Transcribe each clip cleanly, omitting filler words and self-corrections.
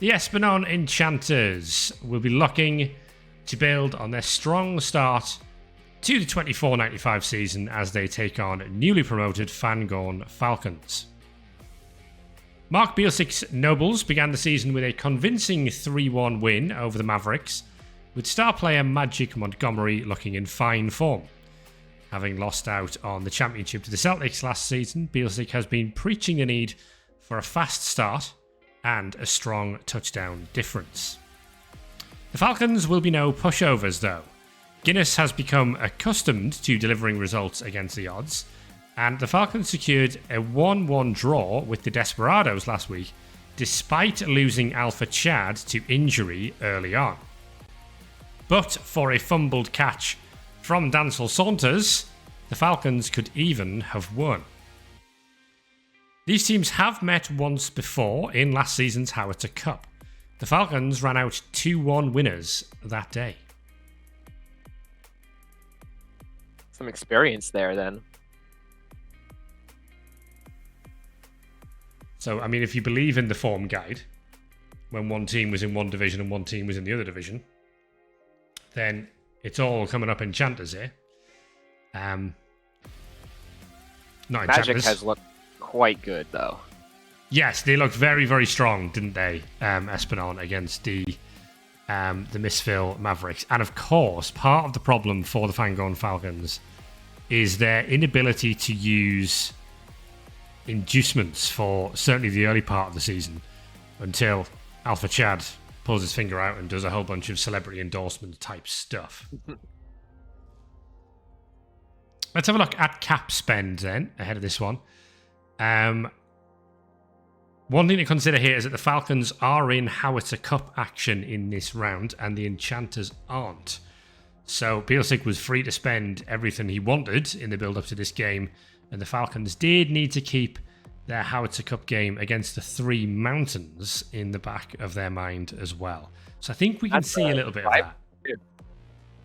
The Espernon Enchanters will be looking to build on their strong start to the 24-95 season as they take on newly promoted Phangorn Falcons. Mark Bielsik's Nobles began the season with a convincing 3-1 win over the Mavericks, with star player Magic Montgomery looking in fine form. Having lost out on the championship to the Celtics last season, Bielsik has been preaching the need for a fast start and a strong touchdown difference. The Falcons will be no pushovers though. Guinness has become accustomed to delivering results against the odds, and the Falcons secured a 1-1 draw with the Desperados last week, despite losing Alpha Chad to injury early on. But for a fumbled catch from Dancel Saunders, the Falcons could even have won. These teams have met once before in last season's Howitzer Cup. The Falcons ran out 2-1 winners that day. Some experience there then. So, I mean, if you believe in the form guide, when one team was in one division and one team was in the other division, then it's all coming up Enchanters here. Not Magic Enchanters. has looked quite good, though. Yes, they looked very, very strong, didn't they, Espernon, against the Misfil Mavericks. And of course, part of the problem for the Phangorn Falcons is their inability to use inducements for certainly the early part of the season until Alpha Chad pulls his finger out and does a whole bunch of celebrity endorsement type stuff. Let's have a look at cap spend then, ahead of this one. One thing to consider here is that the Falcons are in Howitzer Cup action in this round, and the Enchanters aren't. So Bielsik was free to spend everything he wanted in the build-up to this game, and the Falcons did need to keep their Howitzer Cup game against the Three Mountains in the back of their mind as well. So I think we can see a little bit of that.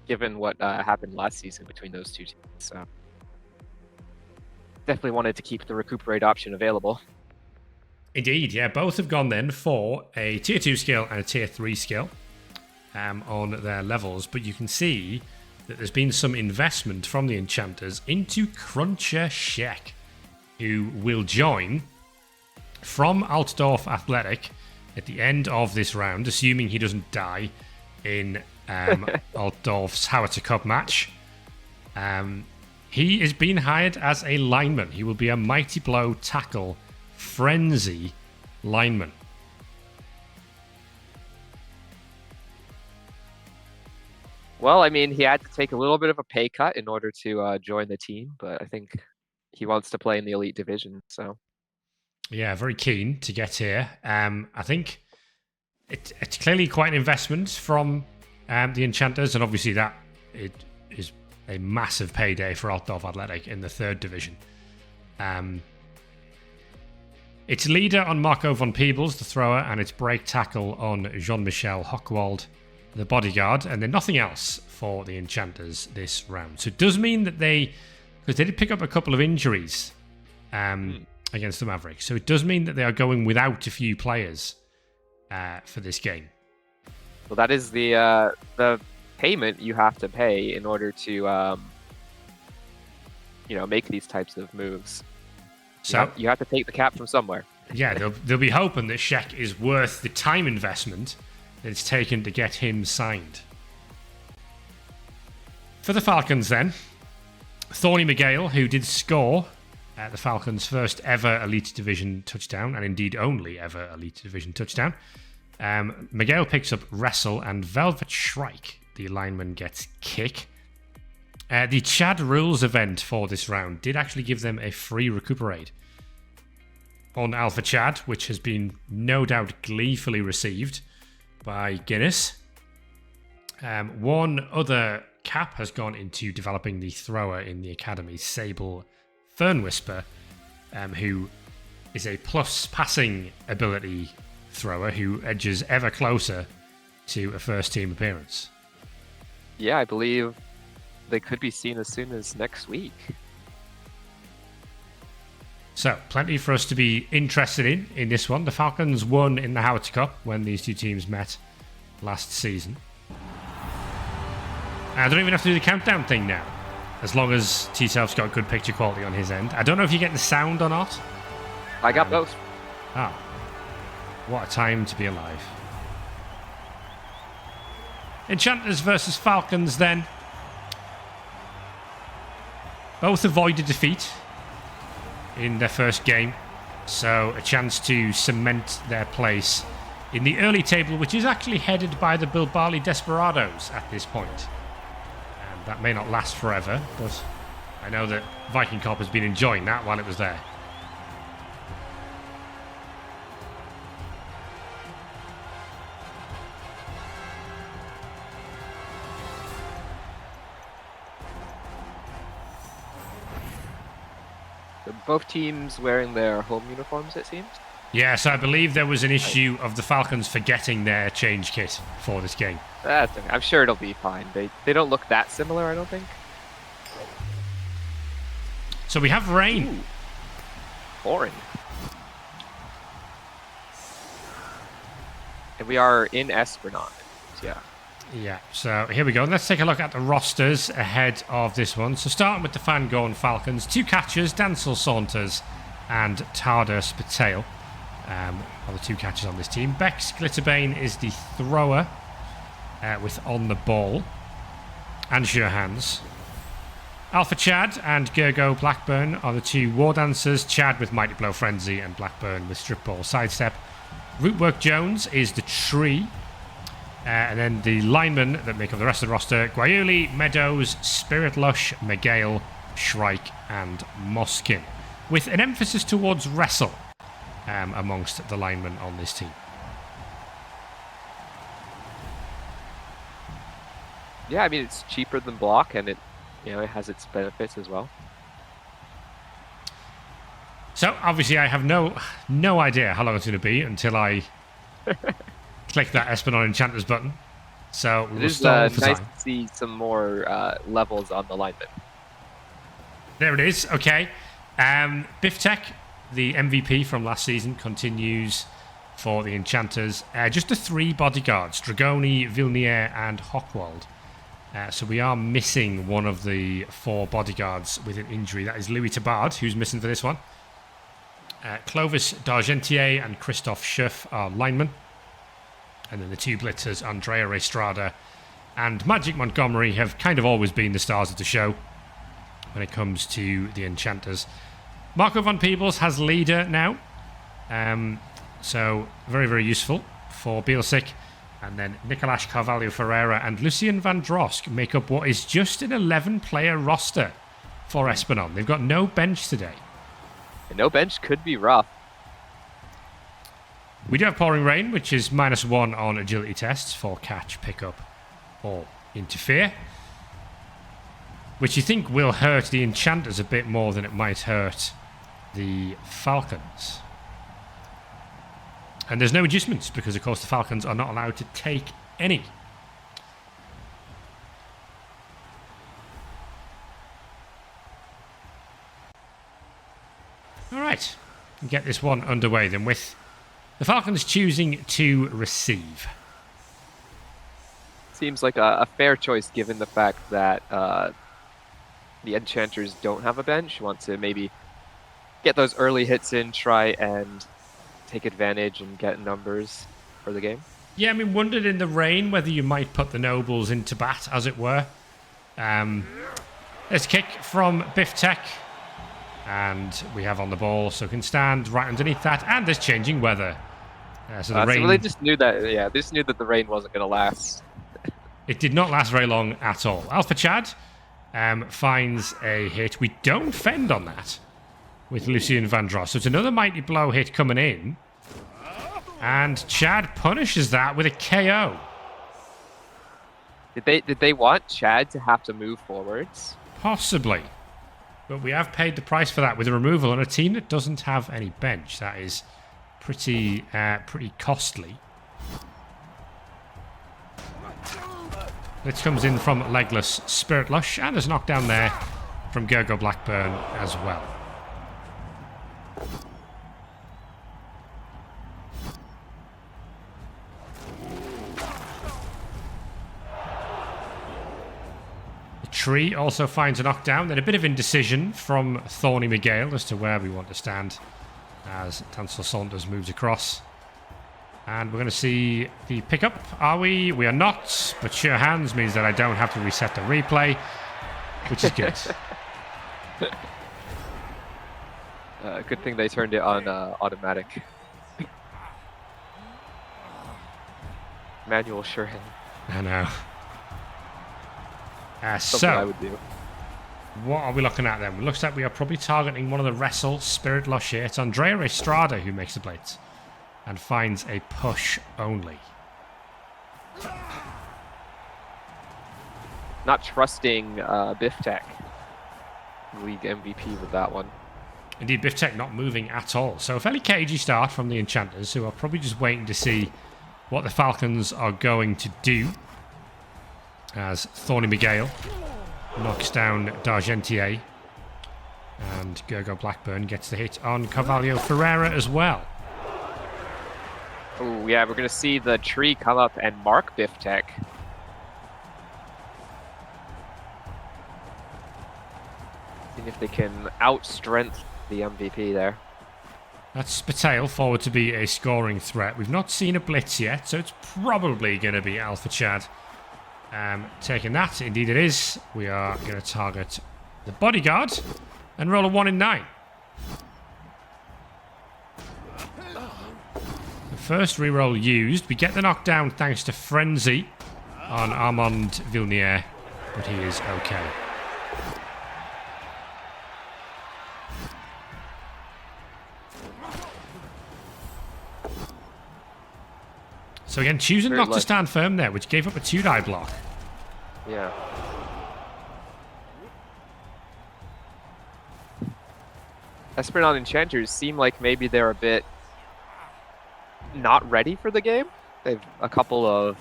Given what happened last season between those two teams. So definitely wanted to keep the recuperate option available. Indeed, yeah. Both have gone then for a Tier 2 skill and a Tier 3 skill on their levels. But you can see that there's been some investment from the Enchanters into Cruncher Sheck, who will join from Altdorf Athletic at the end of this round, assuming he doesn't die in Altdorf's Howitzer Cup match. He is being hired as a lineman. He will be a Mighty Blow tackle frenzy lineman. Well, I mean, he had to take a little bit of a pay cut in order to join the team, but I think he wants to play in the elite division. So, yeah, very keen to get here. I think it's clearly quite an investment from the Enchanters, and obviously that it is a massive payday for Altdorf Athletic in the third division. Its leader on Marco von Peebles, the thrower, and its break tackle on Jean-Michel Hockwald, the bodyguard, and then nothing else for the Enchanters this round. So it does mean that because they did pick up a couple of injuries against the Mavericks, so it does mean that they are going without a few players for this game. Well, that is the payment you have to pay in order to make these types of moves. So you have to take the cap from somewhere. Yeah, they'll be hoping that Sheck is worth the time investment that it's taken to get him signed. For the Falcons then, Thorny McGale, who did score the Falcons' first ever Elite Division touchdown, and indeed only ever Elite Division touchdown. McGale picks up Wrestle, and Velvet Shrike, the lineman, gets Kick. The Chad Rules event for this round did actually give them a free recuperate on Alpha Chad, which has been no doubt gleefully received by Guinness. One other cap has gone into developing the thrower in the academy, Sable Fernwhisper, who is a plus passing ability thrower who edges ever closer to a first team appearance. Yeah, I believe they could be seen as soon as next week. So, plenty for us to be interested in this one. The Falcons won in the Howard Cup when these two teams met last season. I don't even have to do the countdown thing now, as long as T-Self's got good picture quality on his end. I don't know if you get the sound or not. I got both. Oh. What a time to be alive. Enchanters versus Falcons then. Both avoided defeat in their first game, so a chance to cement their place in the early table, which is actually headed by the Bilbali Desperados at this point. And that may not last forever, but I know that Viking Corp has been enjoying that while it was there. Both teams wearing their home uniforms, it seems. Yes, I believe there was an issue of the Falcons forgetting their change kit for this game. That's okay. I'm sure it'll be fine. They don't look that similar, I don't think. So we have rain. Ooh. Pouring. And we are in Espernon. Yeah. Yeah, so here we go. Let's take a look at the rosters ahead of this one. So starting with the Phangorn Falcons, 2 catchers, Dancel Saunters and Tardus Patel are the 2 catchers on this team. Bex Glitterbane is the thrower with On the Ball and Sure Hands. Alpha Chad and Gergo Blackburn are the 2 War Dancers, Chad with Mighty Blow Frenzy and Blackburn with Strip Ball Sidestep. Rootwork Jones is the tree. And then the linemen that make up the rest of the roster: Guayuli, Meadows, Spirit Lush, Megale, Shrike, and Moskin, with an emphasis towards wrestle amongst the linemen on this team. Yeah, I mean, it's cheaper than block, and it has its benefits as well. So obviously, I have no idea how long it's going to be until I click that Espernon Enchanters button. So it is nice to see some more levels on the lineman. There it is. Okay. Biff Tech, the MVP from last season, continues for the Enchanters. Just the 3 bodyguards: Dragoni, Vilnier, and Hockwald. So we are missing one of the 4 bodyguards with an injury. That is Louis Tabard, who's missing for this one. Clovis D'Argentier and Christophe Schiff are linemen. And then the 2 blitzers, Andrea Estrada and Magic Montgomery, have kind of always been the stars of the show when it comes to the Enchanters. Marco von Peebles has leader now. So very, very useful for Bielsic. And then Nicolas Carvalho Ferreira and Lucien van Drosk make up what is just an 11-player roster for Espernon. They've got no bench today. And no bench could be rough. We do have Pouring Rain, which is -1 on agility tests for catch, pick up, or interfere. Which you think will hurt the Enchanters a bit more than it might hurt the Falcons. And there's no adjustments because, of course, the Falcons are not allowed to take any. All right, get this one underway then with the Falcons choosing to receive. Seems like a fair choice given the fact that the Enchanters don't have a bench. Want to maybe get those early hits in, try and take advantage and get numbers for the game. Yeah, I mean, wondered in the rain whether you might put the Nobles into bat, as it were. There's a kick from Biff Tech. And we have On the Ball, so can stand right underneath that. And there's changing weather. So the rain... So they just knew that. Yeah, they just knew that the rain wasn't going to last. It did not last very long at all. Alpha Chad finds a hit. We don't fend on that with Lucien van Dross. So it's another Mighty Blow hit coming in. And Chad punishes that with a KO. Did they want Chad to have to move forwards? Possibly. But we have paid the price for that with a removal on a team that doesn't have any bench. That is pretty costly. This comes in from Legless Spirit Lush, and there's a knockdown there from Gergo Blackburn as well. tree also finds a knockdown. Then a bit of indecision from Thorny Miguel as to where we want to stand as Tansel Saunders moves across. And we're going to see the pickup. Are we? We are not, but sure hands means that I don't have to reset the replay, which is good. Good thing they turned it on automatic. Manual sure hand. I know. Something So, I would do. what are we looking at then? It looks like we are probably targeting one of the Wrestle Spirit Lush here. It's Andrea Estrada who makes the blitz and finds a push only. Not trusting Biff Tech. League MVP with that one. Indeed, Biff Tech not moving at all. So a fairly cagey start from the Enchanters, who are probably just waiting to see what the Falcons are going to do. As Thorny Miguel knocks down D'Argentier. And Gergo Blackburn gets the hit on Carvalho Ferreira as well. Oh yeah, we're going to see the tree come up and mark Biff Tech. See if they can outstrength the MVP there. That's Spatail forward to be a scoring threat. We've not seen a blitz yet, so it's probably going to be Alpha Chad taking that. Indeed it is. We are going to target the bodyguard and roll a 1 in 9. The first reroll used. We get the knockdown thanks to Frenzy on Armand Villiers, but he is okay. So again, choosing not to stand firm there, which gave up a 2-die block. Yeah. Espernon Enchanters seem like maybe they're a bit not ready for the game. They've a couple of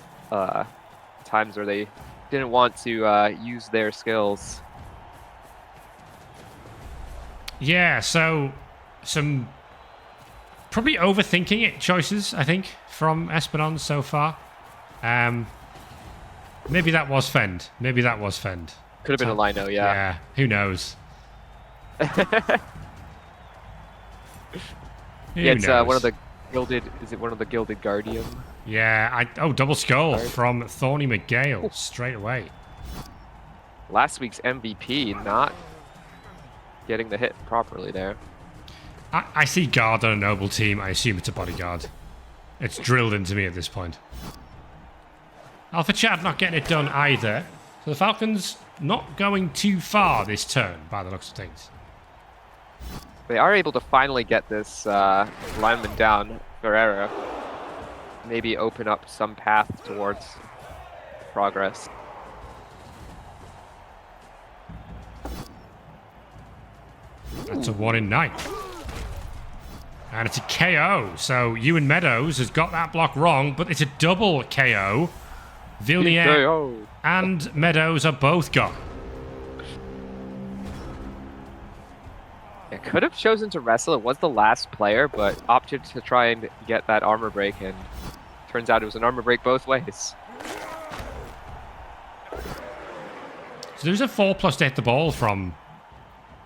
times where they didn't want to use their skills. Yeah, so some probably overthinking it choices, I think, from Espernon so far. Maybe that was Fend. Maybe that was Fend. Could have been a Lino, yeah. Yeah, who knows? It's one of the gilded. Is it one of the gilded Guardian? Yeah. Double skull from Thorny Miguel straight away. Last week's MVP not getting the hit properly there. I see guard on a noble team. I assume it's a bodyguard. It's drilled into me at this point. Alpha Chad not getting it done either. So the Falcons not going too far this turn by the looks of things. They are able to finally get this lineman down, Ferreira. Maybe open up some path towards progress. That's a 1 in 9. And it's a KO. So Ewan Meadows has got that block wrong, but it's a double KO. Villiers and Meadows are both gone. It could have chosen to wrestle. It was the last player, but opted to try and get that armor break, and turns out it was an armor break both ways. So there's a 4+ to hit the ball from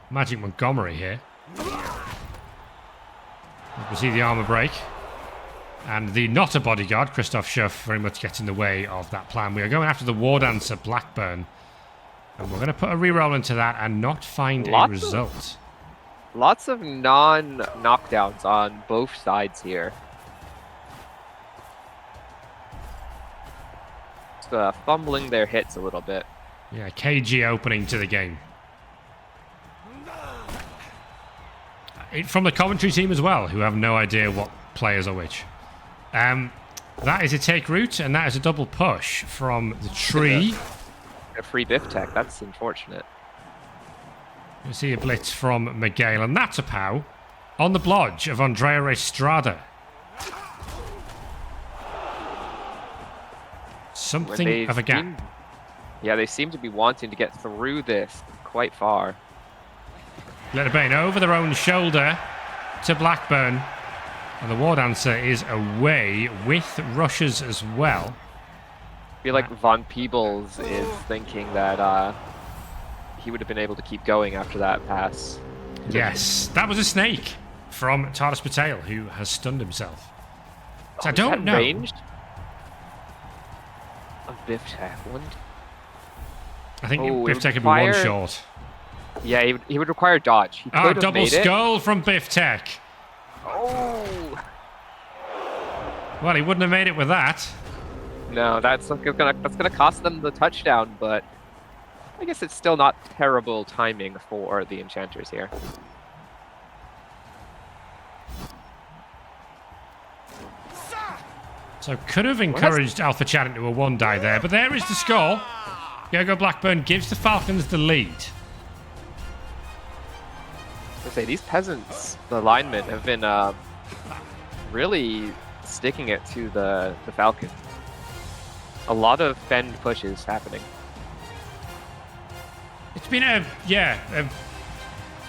Magic Montgomery here. We see the armor break. And the not a bodyguard, Christoph Schuff, very much gets in the way of that plan. We are going after the War Dancer, Blackburn. And we're going to put a reroll into that and not find a result. Lots of non-knockdowns on both sides here. Just fumbling their hits a little bit. Yeah, KG opening to the game. From the commentary team as well, who have no idea what players are which. That is a take route, and that is a double push from the tree. A free Biff Tech, that's unfortunate. You see a blitz from Miguel, and that's a POW on the blodge of Andrea Estrada. Something of a gap. Yeah, they seem to be wanting to get through this quite far. Letterbane over their own shoulder to Blackburn. And the War Dancer is away with rushes as well. I feel like Von Peebles is thinking that he would have been able to keep going after that pass. Yes, that was a snake from Tardis Patel, who has stunned himself. So I Is don't that know. Ranged? A Biff Tech one. I think Oh, Biff it Tech would could be one require- short. Yeah, he would require dodge. He could have Double made it. skull from Biff Tech. Oh. Well, he wouldn't have made it with that. No, that's gonna cost them the touchdown, but I guess it's still not terrible timing for the Enchanters here. So could have encouraged Alpha Chad into a one die there, but there is the score. Yogo Blackburn gives the Falcons the lead. I say these peasants, the linemen, have been really sticking it to the Falcons. A lot of fend pushes happening. It's been a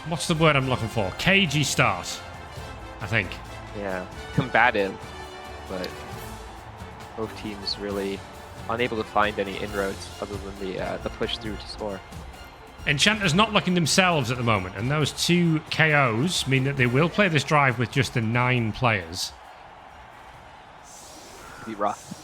what's the word I'm looking for? Cagey start, I think. Yeah, combative, but both teams really unable to find any inroads other than the push through to score. Enchanters not looking themselves at the moment, and those 2 KOs mean that they will play this drive with just the 9 players. Be rough.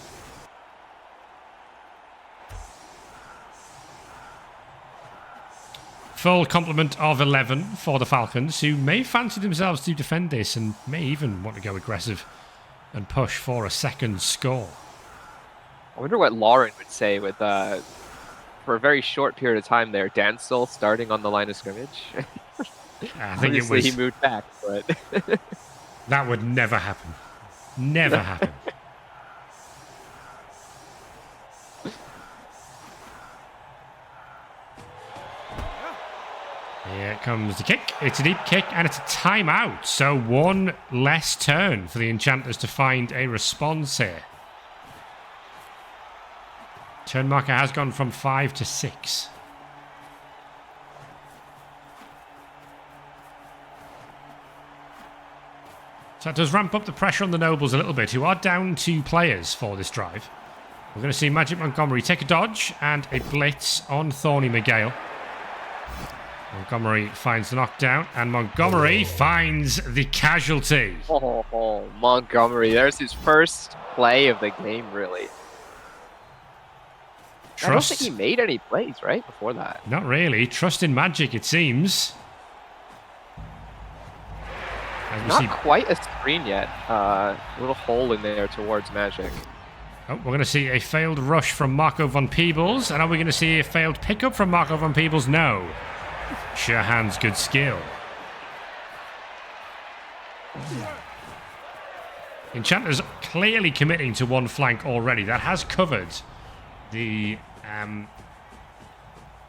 Full complement of 11 for the Falcons, who may fancy themselves to defend this and may even want to go aggressive and push for a second score. I wonder what Lauren would say with for a very short period of time there, Dancel starting on the line of scrimmage. I think Obviously he moved back, but that would never happen. Never happen. Here comes the kick. It's a deep kick and it's a timeout. So one less turn for the Enchanters to find a response here. Turn marker has gone from 5 to 6. So that does ramp up the pressure on the Nobles a little bit, who are down 2 players for this drive. We're going to see Magic Montgomery take a dodge and a blitz on Thorny McGale. Montgomery finds the knockdown, and Montgomery finds the casualty. Oh, Montgomery. There's his first play of the game, really. I don't think he made any plays, right, before that. Not really. Trust in Magic, it seems. Not quite a screen yet. A little hole in there towards Magic. Oh, we're going to see a failed rush from Marco von Peebles. And are we going to see a failed pickup from Marco von Peebles? No. Shahan's good skill. Enchanters clearly committing to one flank already. That has covered the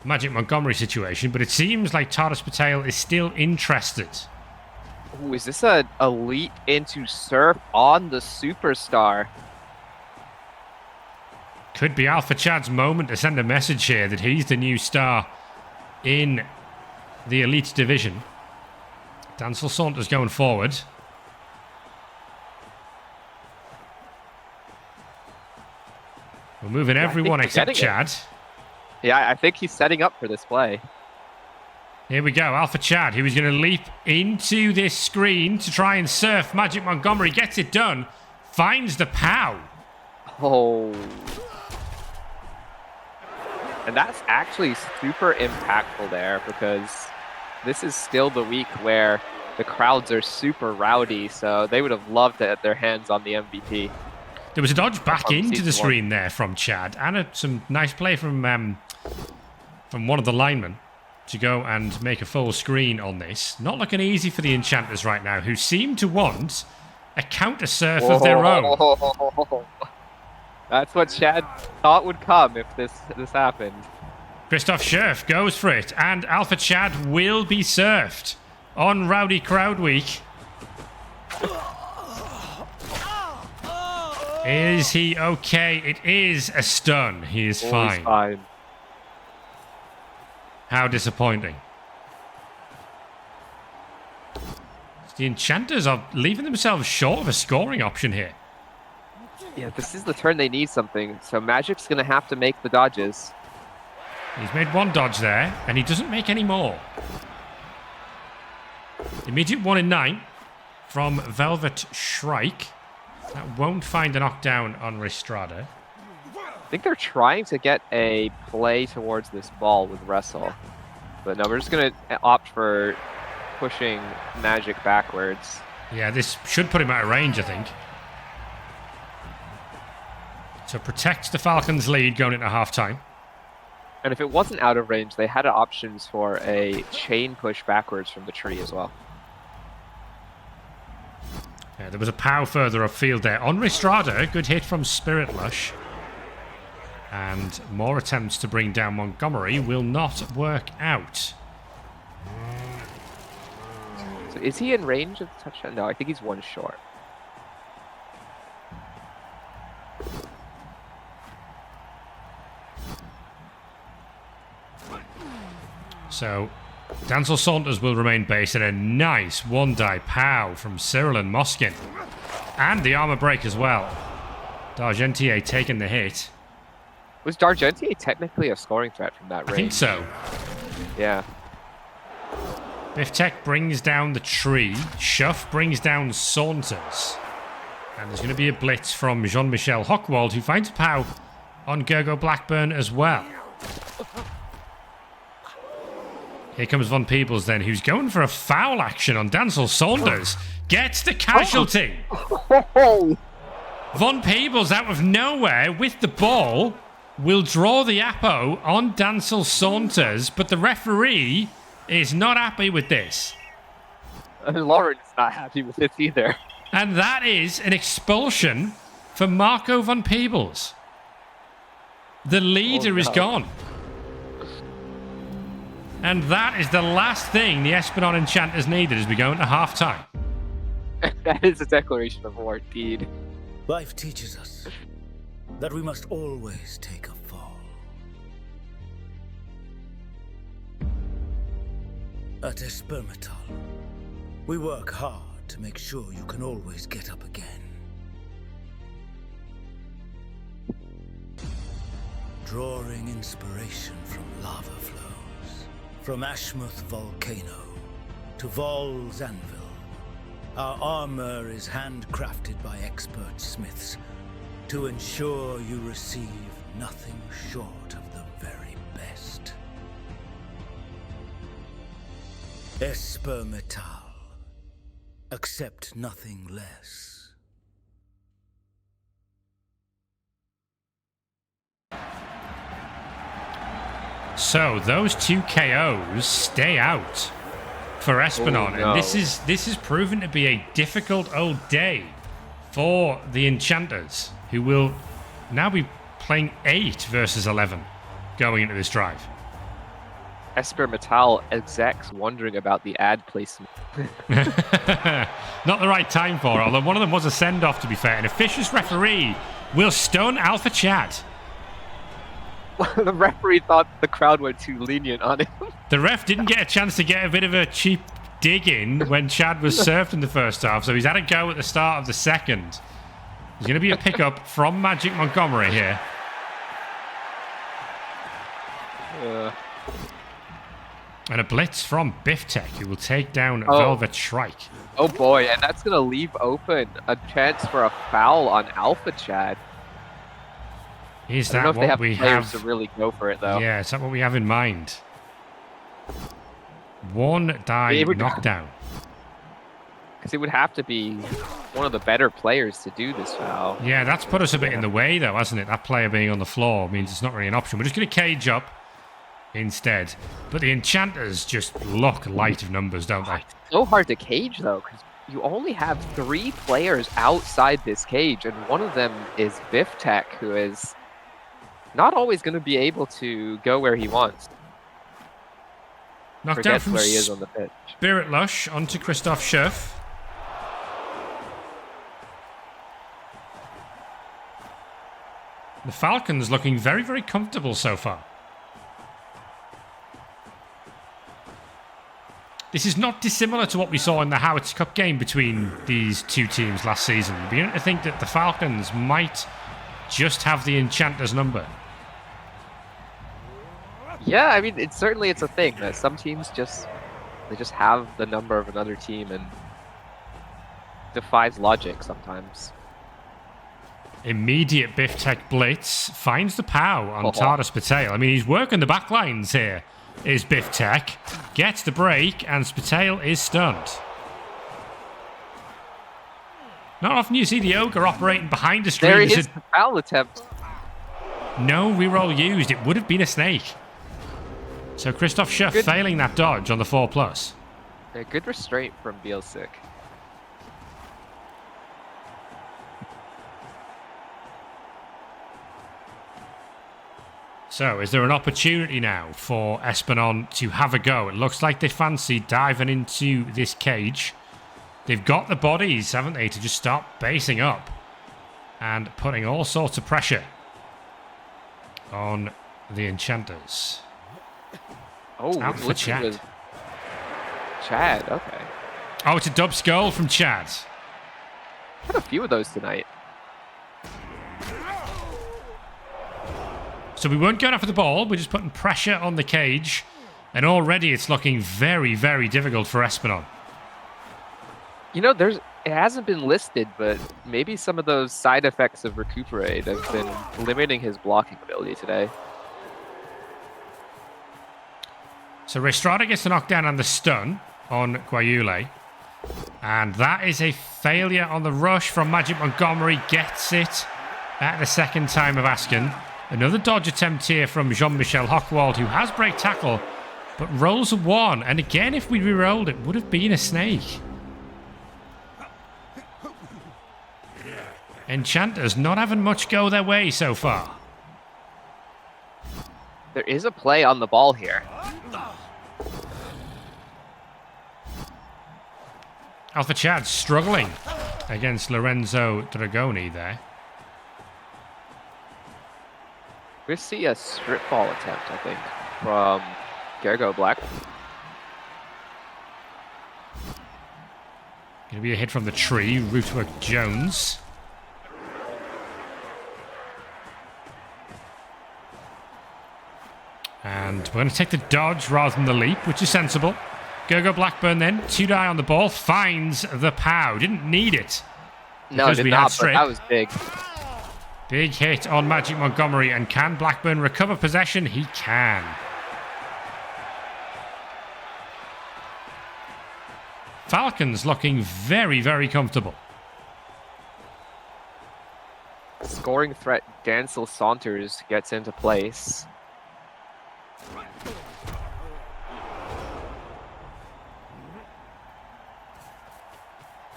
Magic Montgomery situation, but it seems like Tardis Patel is still interested. Ooh, is this a leap into Surf on the Superstar? Could be Alpha Chad's moment to send a message here that he's the new star in the Elite Division. Dancel Saunders going forward. We're moving everyone except Chad. Yeah, I think he's setting up for this play. Here we go, Alpha Chad, who is going to leap into this screen to try and surf Magic Montgomery. Gets it done. Finds the POW. Oh. And that's actually super impactful there, because this is still the week where the crowds are super rowdy, so they would have loved to have their hands on the MVP. There was a dodge back into the screen there from Chad, and some nice play from one of the linemen to go and make a full screen on this. Not looking easy for the Enchanters right now, who seem to want a counter surf of their own. That's what Chad thought would come if this happened. Christoph Scherf goes for it, and Alpha Chad will be surfed on Rowdy Crowd Week. Is he okay? It is a stun. He is fine. He's fine. How disappointing. The Enchanters are leaving themselves short of a scoring option here. Yeah, this is the turn they need something, so Magic's going to have to make the dodges. He's made one dodge there, and he doesn't make any more. Immediate 1 in 9 from Velvet Shrike. That won't find a knockdown on Ristrada. I think they're trying to get a play towards this ball with Wrestle. But no, we're just going to opt for pushing Magic backwards. Yeah, this should put him out of range, I think. So protects the Falcons' lead going into half-time. And if it wasn't out of range, they had options for a chain push backwards from the tree as well. Yeah, there was a POW further upfield there. On Ristrada, good hit from Spirit Lush. And more attempts to bring down Montgomery will not work out. So is he in range of the touchdown? No, I think he's one short. So, Dancel Saunders will remain base, and a nice one-die POW from Cyril and Moskin. And the armor break as well. D'Argentier taking the hit. Was D'Argentier technically a scoring threat from that range? I think so. Yeah. Biff Tech brings down the tree. Schuff brings down Saunters. And there's going to be a blitz from Jean-Michel Hochwald, who finds a POW on Gergo Blackburn as well. Here comes Von Peebles then, who's going for a foul action on Dancel Saunders. Gets the casualty. Von Peebles out of nowhere with the ball will draw the Apo on Dancel Saunders, but the referee is not happy with this. And Lauren's not happy with this either. And that is an expulsion for Marco Von Peebles. The leader is gone. And that is the last thing the Espernon Enchanters needed as we go into half-time. That is a declaration of war, indeed. Life teaches us that we must always take a fall. At Espermetal, we work hard to make sure you can always get up again. Drawing inspiration from lava flows, from Ashmuth Volcano to Vol's Anvil, our armor is handcrafted by expert smiths to ensure you receive nothing short of the very best. Espermetal. Accept nothing less. So those 2 KOs stay out for Espernon, no. and this is proven to be a difficult old day for the Enchanters, who will now be playing 8 versus 11 going into this drive. Espermetal execs wondering about the ad placement. Not the right time for it, although one of them was a send-off, to be fair. An officious referee will stun Alpha Chad. The referee thought the crowd were too lenient on him. The ref didn't get a chance to get a bit of a cheap dig in when Chad was served in the first half, so he's had a go at the start of the second. There's going to be a pickup from Magic Montgomery here. And a blitz from Biff Tech, who will take down Velvet Shrike. Oh boy, and that's going to leave open a chance for a foul on Alpha Chad. Is I don't that know if they what have we players have? to really go for it, though. Yeah, is that what we have in mind? One die knockdown. Because it would have to be one of the better players to do this foul. Yeah, that's put us a bit in the way, though, hasn't it? That player being on the floor means it's not really an option. We're just going to cage up instead. But the Enchanters just look light of numbers, don't they? It's so hard to cage, though, because you only have 3 players outside this cage, and one of them is Biff Tech, who is not always going to be able to go where he wants. Knocked down Forgets from where he is on the pitch. Spirit Lush onto Christoph Schuff. The Falcons looking very, very comfortable so far. This is not dissimilar to what we saw in the Howitz Cup game between these two teams last season. We're beginning to think that the Falcons might just have the Enchanters number. Yeah, I mean, it's a thing that some teams just have the number of another team and defies logic sometimes. Immediate Biff Tech blitz finds the POW on Tardis Patel. I mean, he's working the back lines here. Is Biff Tech. Gets the break, and Spatel is stunned. Not often you see the Ogre operating behind the screen. There is the foul attempt. No reroll used. It would have been a snake. So Christoph Schuff failing that dodge on the 4+. Yeah, good restraint from Bielsic. So, is there an opportunity now for Espernon to have a go? It looks like they fancy diving into this cage. They've got the bodies, haven't they, to just start basing up and putting all sorts of pressure on the Enchanters. Oh, out for Chad. Chad, okay. Oh, it's a dub skull from Chad. Had a few of those tonight. So we weren't going after the ball, we're just putting pressure on the cage. And already it's looking very, very difficult for Espernon. You know, it hasn't been listed, but maybe some of those side effects of Recuperate have been limiting his blocking ability today. So Restrada gets the knockdown and the stun on Guayule. And that is a failure on the rush from Magic Montgomery. Gets it at the second time of asking. Another dodge attempt here from Jean-Michel Hochwald, who has break tackle, but rolls a 1. And again, if we re-rolled, it would have been a snake. Enchanters not having much go their way so far. There is a play on the ball here. Alpha Chad struggling against Lorenzo Dragoni there. We see a strip ball attempt, I think, from Gergo Black. Going to be a hit from the tree. Rootwork Jones. And we're going to take the dodge rather than the leap, which is sensible. Gergo Blackburn then, 2-die on the ball, finds the POW. Didn't need it. No, did not, but that was big. Big hit on Magic Montgomery, and can Blackburn recover possession? He can. Falcons looking very, very comfortable. Scoring threat Dancel Saunders gets into place.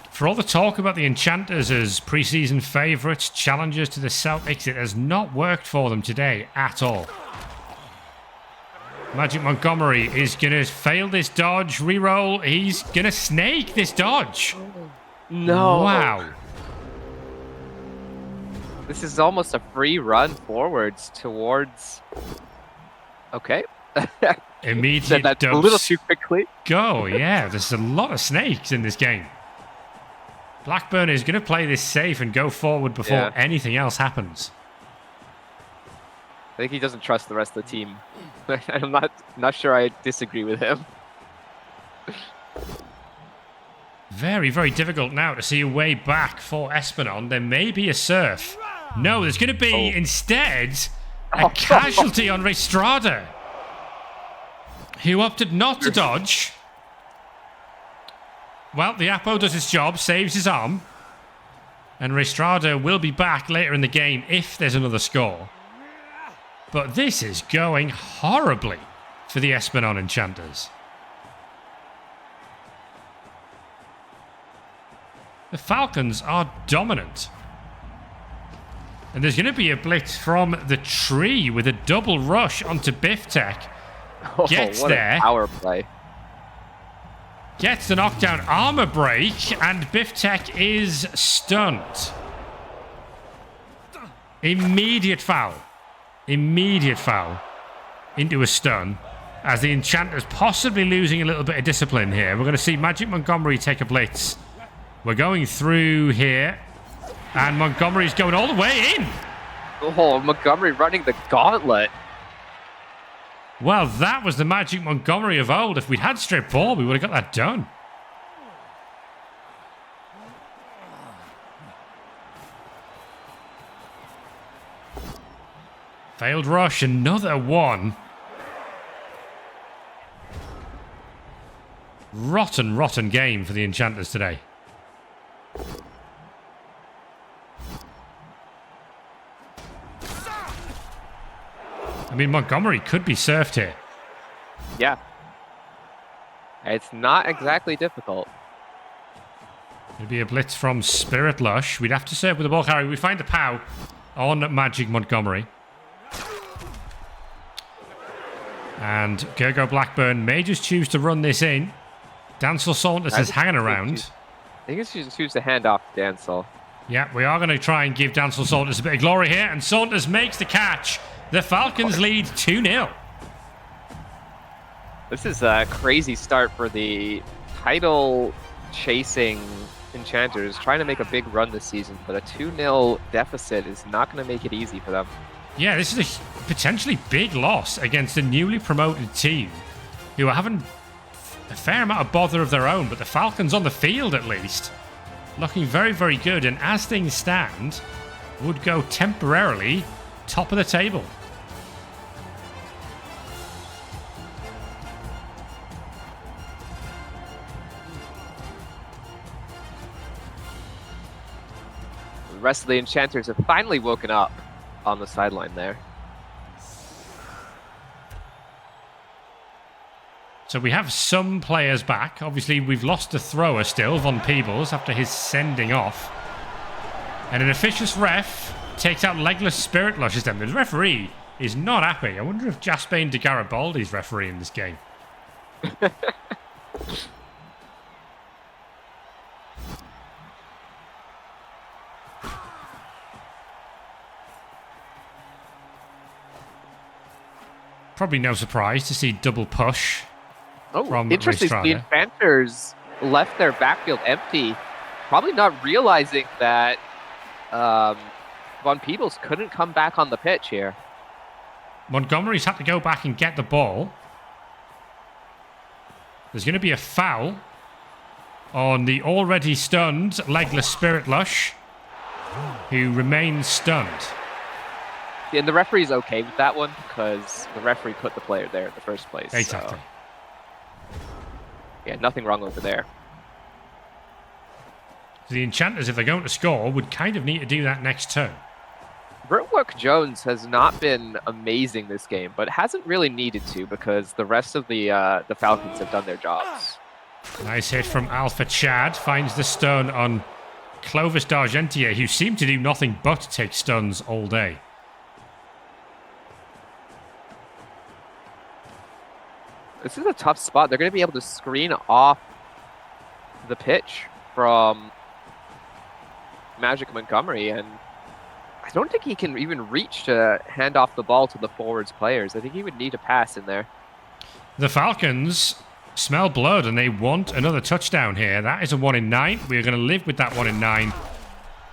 For all the talk about the Enchanters as preseason favourites, challengers to the Celtics, it has not worked for them today at all. Magic Montgomery is going to fail this dodge. Reroll. He's going to snake this dodge. No. Wow. This is almost a free run forwards towards... Okay. Immediate Said that a little too quickly. Go, yeah. There's a lot of snakes in this game. Blackburn is going to play this safe and go forward before anything else happens. I think he doesn't trust the rest of the team. I'm not sure I disagree with him. Very, very difficult now to see a way back for Espernon. There may be a surf. No, there's going to be instead a casualty on Restrada, who opted not to dodge. Well, the Apo does his job, saves his arm. And Restrada will be back later in the game if there's another score. But this is going horribly for the Espernon Enchanters. The Falcons are dominant. And there's going to be a blitz from the tree with a double rush onto Biff Tech. Gets what there. A power play. Gets the knockdown armor break, and Biff Tech is stunned. Immediate foul. Immediate foul into a stun, as the Enchanters possibly losing a little bit of discipline here. We're going to see Magic Montgomery take a blitz. We're going through here, and Montgomery's going all the way in. Oh, Montgomery running the gauntlet. Well, that was the Magic Montgomery of old. If we'd had strip ball, we would have got that done. Failed rush, another one. Rotten, rotten game for the Enchanters today. I mean, Montgomery could be surfed here. Yeah. It's not exactly difficult. It'd be a blitz from Spirit Lush. We'd have to serve with the ball carrier. We find the POW on Magic Montgomery. And Gergo Blackburn may just choose to run this in. Dancel Saunders is hanging around. I think it's just choose to hand off to Dancel. Yeah, we are going to try and give Dancel Saunders a bit of glory here. And Saunders makes the catch. The Falcons lead 2-0. This is a crazy start for the title-chasing Enchanters, trying to make a big run this season, but a 2-0 deficit is not going to make it easy for them. Yeah, this is a potentially big loss against a newly promoted team who are having a fair amount of bother of their own, but the Falcons on the field at least looking very, very good, and as things stand, would go temporarily top of the table. The rest of the Enchanters have finally woken up on the sideline there. So we have some players back. Obviously, we've lost the thrower still, Von Peebles, after his sending off. And an officious ref takes out Legless Spirit Lushes then. The referee is not happy. I wonder if Jaspain de Garibaldi's refereeing this game. Probably no surprise to see double push. Oh, interesting. The Enchanters left their backfield empty, probably not realizing that Von Peebles couldn't come back on the pitch here. Montgomery's had to go back and get the ball. There's going to be a foul on the already stunned Legless Spirit Lush, who remains stunned. And the referee's okay with that one because the referee put the player there in the first place. Exactly. So. Yeah, nothing wrong over there. So the Enchanters, if they're going to score, would kind of need to do that next turn. Brittwork Jones has not been amazing this game, but hasn't really needed to because the rest of the Falcons have done their jobs. Nice hit from Alpha Chad. Finds the stun on Clovis d'Argentier, who seemed to do nothing but take stuns all day. This is a tough spot. They're going to be able to screen off the pitch from Magic Montgomery, and I don't think he can even reach to hand off the ball to the forwards players. I think he would need a pass in there. The Falcons smell blood, and they want another touchdown here. That is a 1 in 9. We're going to live with that 1 in 9.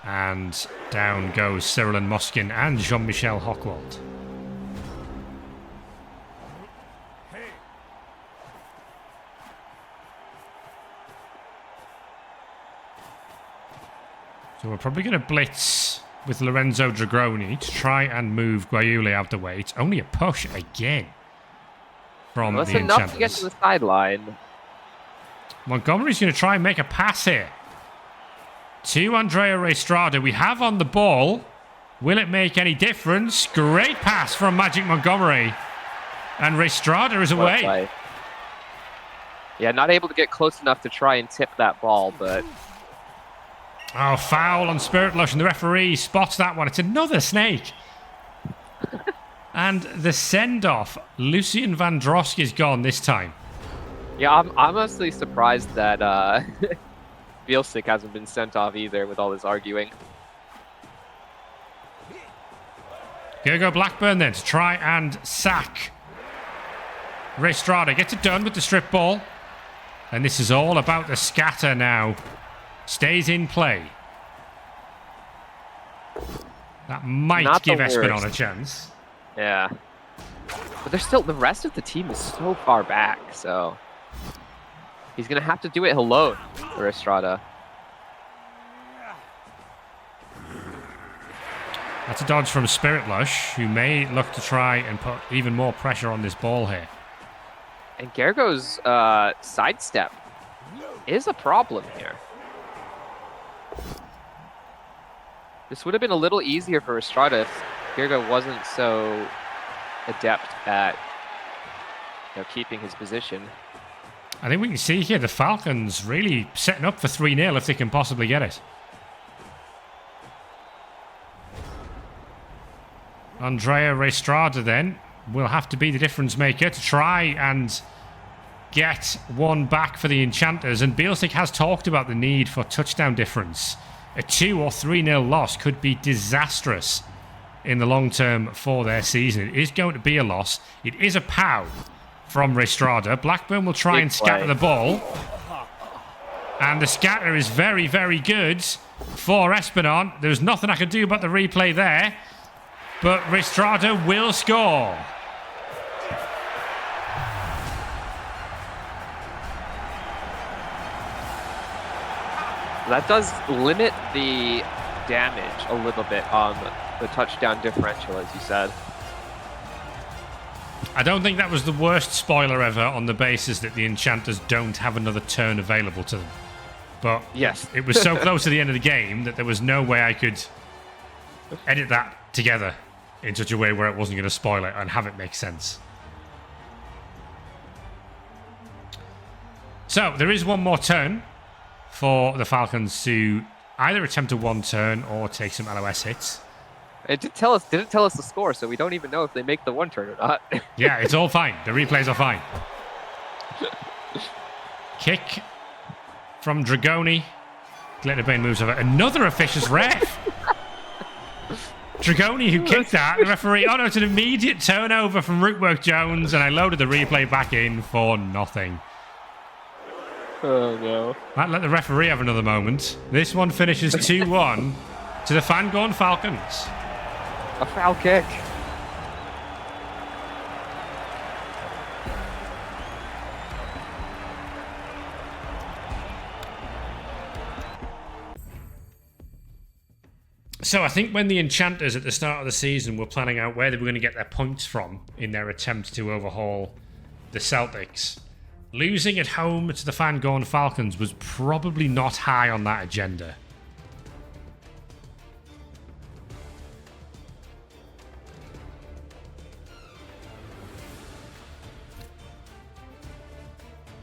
And down goes Cyril and Moskin and Jean-Michel Hochwald. So we're probably going to blitz with Lorenzo Dragroni to try and move Guayule out the way. It's only a push again from the Enchanters. That's enough to get to the sideline. Montgomery's going to try and make a pass here to Andrea Restrada. We have on the ball. Will it make any difference? Great pass from Magic Montgomery. And Restrada is away. Yeah, not able to get close enough to try and tip that ball, but... Oh, foul on Spirit Lush, and the referee spots that one. It's another snake. And the send-off, Lucian Vandrosk is gone this time. Yeah, I'm honestly surprised that Bielsic hasn't been sent off either with all this arguing. Gergo Blackburn then to try and sack Restrada. Gets it done with the strip ball. And this is all about the scatter now. Stays in play. That might give Espernon a chance. Yeah. But there's still, the rest of the team is so far back, so he's going to have to do it alone for Estrada. That's a dodge from Spirit Lush, who may look to try and put even more pressure on this ball here. And Gergo's sidestep is a problem here. This would have been a little easier for Estrada if Gergo wasn't so adept at keeping his position. I think we can see here the Falcons really setting up for 3-0 if they can possibly get it. Andrea Restrada then will have to be the difference maker to try and get one back for the Enchanters. And Bielsic has talked about the need for touchdown difference. A 2 or 3-0 loss could be disastrous in the long term for their season. It is going to be a loss. It is a POW from Restrada. Blackburn will try and scatter the ball. And the scatter is very, very good for Espernon. There's nothing I can do about the replay there. But Restrada will score. That does limit the damage a little bit on the touchdown differential, as you said. I don't think that was the worst spoiler ever on the basis that the Enchanters don't have another turn available to them. But yes, it was so close to the end of the game that there was no way I could edit that together in such a way where it wasn't going to spoil it and have it make sense. So there is one more turn for the Falcons to either attempt a one turn or take some LOS hits. It didn't tell us the score, so we don't even know if they make the one turn or not. Yeah, it's all fine. The replays are fine. Kick from Dragoni. Glitterbane moves over. Another officious ref. Dragoni who kicked that. The referee, oh no, it's an immediate turnover from Rootwork Jones, and I loaded the replay back in for nothing. Oh no. Might let the referee have another moment. This one finishes 2-1 to the Phangorn Falcons. A foul kick. So I think when the Enchanters at the start of the season were planning out where they were going to get their points from in their attempt to overhaul the Celtics, losing at home to the Phangorn Falcons was probably not high on that agenda.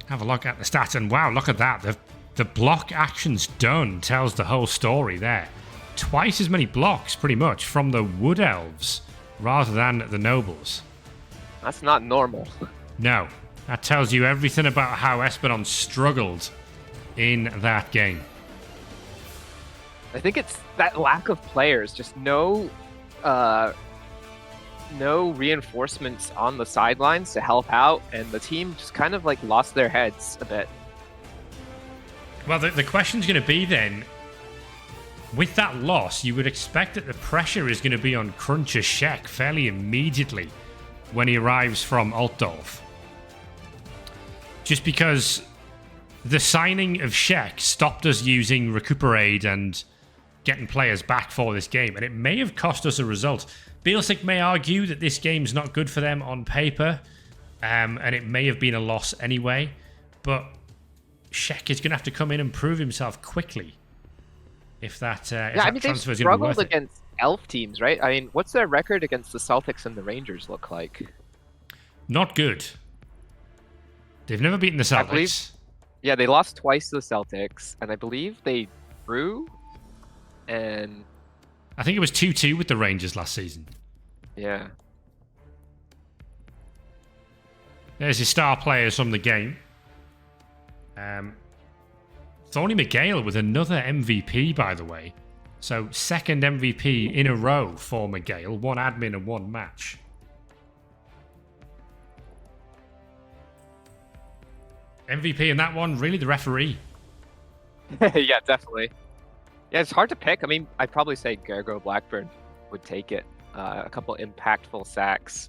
Have a look at the stats, and wow, look at that. The block actions done tells the whole story there. Twice as many blocks, pretty much, from the Wood Elves rather than the Nobles. That's not normal. No. That tells you everything about how Espernon struggled in that game. I think it's that lack of players, just no reinforcements on the sidelines to help out, and the team just kind of like lost their heads a bit. Well, the question's going to be then, with that loss, you would expect that the pressure is going to be on Cruncher Sheck fairly immediately when he arrives from Altdorf. Just because the signing of Sheck stopped us using Recuperate and getting players back for this game, and it may have cost us a result. Bielsic may argue that this game's not good for them on paper, and it may have been a loss anyway, but Sheck is going to have to come in and prove himself quickly if that transfer is going to be worth it. They've struggled against elf teams, right? I mean, what's their record against the Celtics and the Rangers look like? Not good. They've never beaten the Celtics. Yeah, they lost twice to the Celtics, and I believe they drew, and I think it was 2-2 with the Rangers last season. Yeah. There's your star players from the game. Thorny McGale with another MVP, by the way. So, second MVP in a row for McGale. One admin and one match. MVP in that one, really the referee. Yeah, definitely. Yeah, it's hard to pick. I mean, I'd probably say Gergo Blackburn would take it. A couple impactful sacks.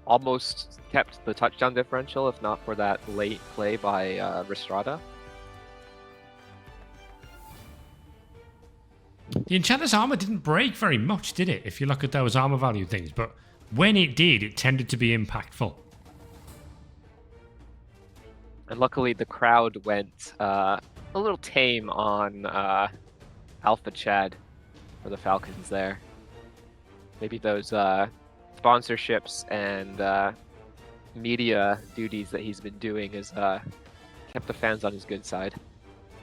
Almost kept the touchdown differential, if not for that late play by Restrada. The Enchanter's armor didn't break very much, did it? If you look at those armor value things, but when it did, it tended to be impactful. And luckily, the crowd went a little tame on Alpha Chad for the Falcons there. Maybe those sponsorships and media duties that he's been doing has kept the fans on his good side.